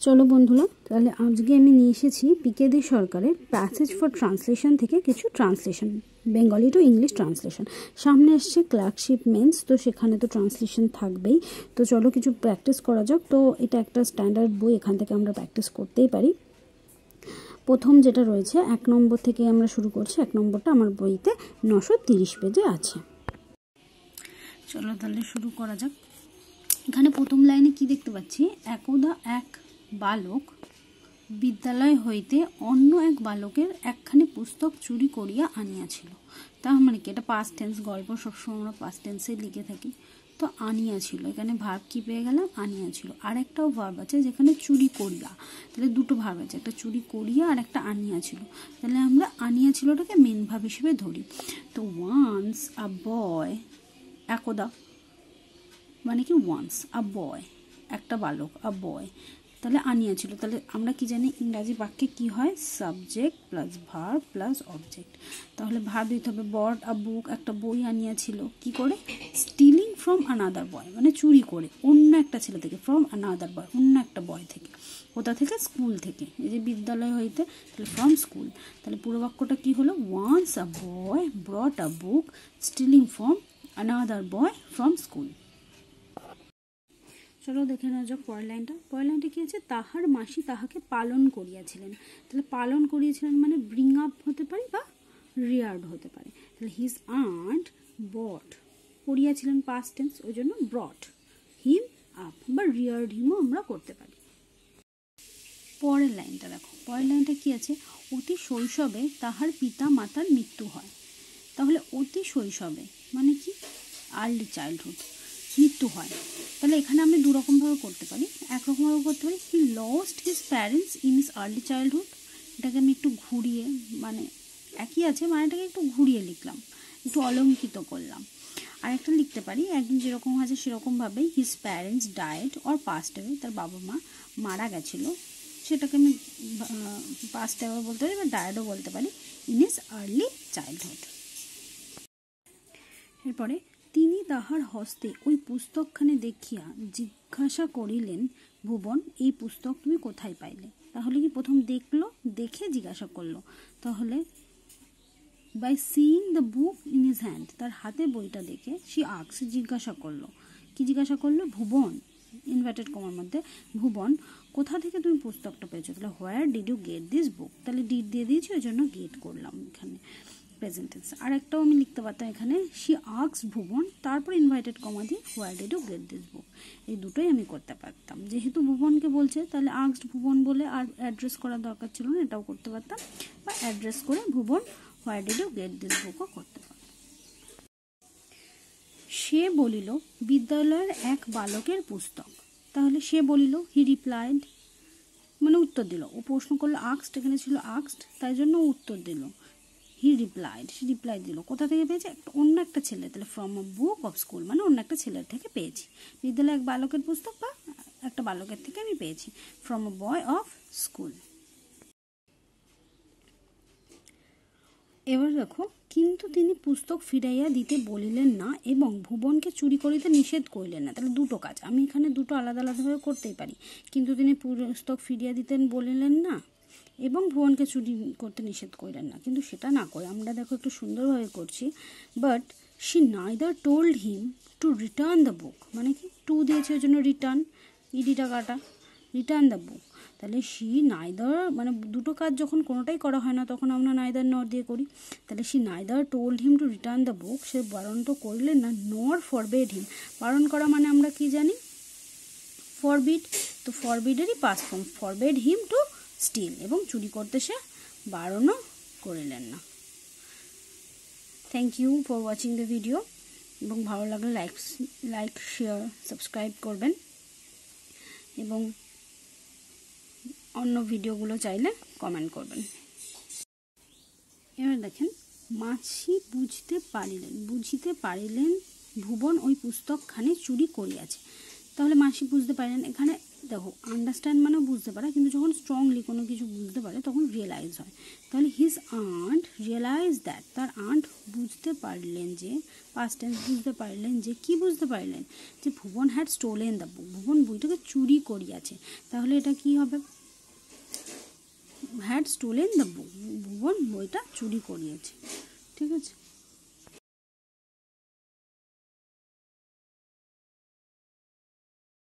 চলো বন্ধুরা, তাহলে আজকে আমি নিয়ে এসেছি পিকে দে সরকারের প্যাসেজ ফর ট্রান্সলেশন থেকে কিছু translation, Bengali to English translation. সামনে এসছে ক্লার্কশিপ মেন্স, তো সেখানে তো ট্রান্সলেশন থাকবেই। তো চলো কিছু প্র্যাকটিস করা যাক। তো এটা একটা স্ট্যান্ডার্ড বই, এখান থেকে আমরা প্র্যাকটিস করতেই পারি। প্রথম যেটা রয়েছে 1 নম্বর থেকে আমরা শুরু করছি। 1 নম্বরটা আমার বইতে 930 পেজে আছে। চলো তাহলে শুরু করা যাক। এখানে প্রথম লাইনে কি দেখতে পাচ্ছি, একদা এক বালক বিদ্যালয় হইতে অন্য এক বালকের একখানি পুস্তক চুরি করিয়া আনিয়াছিল। তার মানে কি, এটা পাস্ট টেন্স, গল্প সবসময় আমরা পাস্ট টেন্সে লিখে থাকি। তো আনিয়াছিল, এখানে ভার্ব কি পেয়ে গেলাম, আনিয়াছিল। আর একটাও ভার্ব আছে যেখানে চুরি করিয়া, তাহলে দুটো ভার্ব আছে, একটা চুরি করিয়া আর একটা আনিয়াছিল। তাহলে আমরা আনিয়াছিলটাকে মেন ভার্ব হিসেবে ধরি। তো ওয়ান্স আ বয়, একদা মানে কি ওয়ান্স আ বয়, একটা বালক, আ বয়, তাহলে আনিয়াছিল। তাহলে আমরা কি জানি ইংরাজি বাক্যে কি হয়, subject plus verb plus object. তাহলে ভার্ব দিতে হবে বট আ বুক, একটা বই আনিয়াছিল কি করে, স্টিলিং ফ্রম আনাদার বয়, মানে চুরি করে অন্য একটা ছেলে থেকে, ফ্রম আনাদার বয়, অন্য একটা বয় থেকে। কোথা থেকে, স্কুল থেকে, এই যে বিদ্যালয় হইতে, তাহলে ফ্রম স্কুল। তাহলে পুরো বাক্যটা কি হলো, once a boy brought a book stealing from another boy from school. চলো দেখে নেওয়া যাক পরের লাইনটা। পরের লাইনটা কি আছে, তাহার মাসি তাহাকে পালন করিয়াছিলেন। তাহলে পালন করিয়েছিলেন মানে ব্রিং আপ হতে পারে বা রিয়ার্ড হতে পারে। তাহলে হিজ আন্ট বট, করিয়াছিলেন পাস্ট টেন্স, ওই জন্য ব্রট হিম আপ বা রিয়ার্ড হিমও আমরা করতে পারি। পরের লাইনটা দেখো, পরের লাইনটা কি আছে, অতি শৈশবে তাহার পিতা মাতার মৃত্যু হয়। তাহলে অতি শৈশবে মানে কি, আর্লি চাইল্ডহুড, মৃত্যু হয়। তাহলে এখানে আমি দুরকমভাবে করতে পারি। একরকমভাবে করতে পারি, he lost his parents in his early childhood. এটাকে আমি একটু ঘুরিয়ে, মানে একই আছে, মানে এটাকে একটু ঘুরিয়ে লিখলাম, একটু অলঙ্কিত করলাম। আর একটা লিখতে পারি একদম যেরকম আছে সেরকমভাবেই, his parents died or passed away, তার বাবা মা মারা গেছিলো, সেটাকে আমি পাস্ট অ্যাওয়ে বলতে পারি বা ডায়েডও বলতে পারি, ইন হিজ আর্লি চাইল্ডহুড। এরপরে তিনি তাহার হস্তে ওই পুস্তকখানি দেখিয়া জিজ্ঞাসা করিলেন, ভুবন এই পুস্তক তুমি কোথায় পাইলে। তাহলে কি প্রথম দেখলো, দেখে জিজ্ঞাসা করলো। তাহলে by seeing the book in his hand, তার হাতে বইটা দেখে সি আস্কড, জিজ্ঞাসা করলো। কি জিজ্ঞাসা করলো, ভুবন ইনভার্টেড কমার মধ্যে, ভুবন কোথা থেকে তুমি পুস্তকটা পেয়েছো। তাহলে where did you get this book, তাহলে ডিড দিয়ে দিয়েছি, ওই জন্য গেট করলাম এখানে প্রেজেন্ট টেন্স। আর একটাও আমি লিখতে পারতাম এখানে, শি আস্কড ভুবন, তারপর ইনভাইটেড কমা দিয়ে where did you get this book, এই দুটোই আমি করতে পারতাম। যেহেতু ভুবনকে বলছে তাহলে আস্কড ভুবন বলে আর অ্যাড্রেস করার দরকার ছিল না, এটাও করতে পারতাম, বা অ্যাড্রেস করে Bhuban where did you get this বুকও করতে পারতাম। সে বলিল বিদ্যালয়ের এক বালকের পুস্তক। তাহলে সে বলিল, হি রিপ্লাইড, মানে উত্তর দিল। ও প্রশ্ন করলো আস্কড, এখানে ছিল আস্কড, তাই জন্য উত্তর দিল। হি রিপ্লাইড, সে রিপ্লাই দিল। কোথা থেকে পেয়েছে, অন্য একটা ছেলে, তাহলে from a book of school, মানে অন্য একটা ছেলের থেকে পেয়েছি। বিদ্যালয়ে এক বালকের পুস্তক বা একটা বালকের থেকে আমি পেয়েছি, from a boy of school. এবার দেখো, কিন্তু তিনি পুস্তক ফিরাইয়া দিতে বলিলেন না এবং ভুবনকে চুরি করিতে নিষেধ করিলেন না। তাহলে দুটো কাজ, আমি এখানে দুটো আলাদা আলাদাভাবে করতেই পারি। কিন্তু তিনি পুস্তক ফিরিয়া দিতেন বলিলেন না এবং ভুবনকে চুরি করতে নিষেধ করলেন না, কিন্তু সেটা না করে আমরা দেখো একটু সুন্দরভাবে করছি, but she neither told him to return the বুক, মানে কি টু দিয়েছে ওই জন্য রিটার্ন, ইডিটা কাটা, রিটার্ন দ্য বুক। তাহলে শি নাইদার, মানে দুটো কাজ যখন কোনোটাই করা হয় না তখন আমরা নাইদার নর দিয়ে করি। তাহলে she neither told him to return the book, সে বারণ তো করলেন না, নর ফরবেড হিম, বারণ করা মানে আমরা কি জানি, ফরবিড। তো ফরবিডেরই past form, forbade him to steal, এবং চুরি করতে সে বারণও করিলেন না। Thank you for watching the video, এবং ভালো লাগলে লাইক শেয়ার সাবস্ক্রাইব করবেন, এবং অন্য ভিডিওগুলো চাইলে কমেন্ট করবেন। এবার দেখেন, মাছি বুঝিতে পারিলেন ভুবন ওই পুস্তকখানি চুরি করিয়াছে। তাহলে মাসি বুঝতে পারলেন, এখানে দেখো আন্ডারস্ট্যান্ড মানে বুঝতে পারা, কিন্তু যখন স্ট্রংলি কোনো কিছু বুঝতে পারে তখন রিয়েলাইজ হয়। তাহলে হিজ আন্ট রিয়েলাইজ দ্যাট, তার আন্ট বুঝতে পারলেন যে, পাস্ট টেন্স বুঝতে পারলেন যে, কি বুঝতে পারলেন যে ভুবন হ্যাড স্টোলেন দ্য বুক, ভুবন বইটাকে চুরি করিয়াছে। তাহলে এটা কি হবে, হ্যাড স্টোলেন দ্য বুক, ভুবন বইটা চুরি করিয়েছে। ঠিক আছে।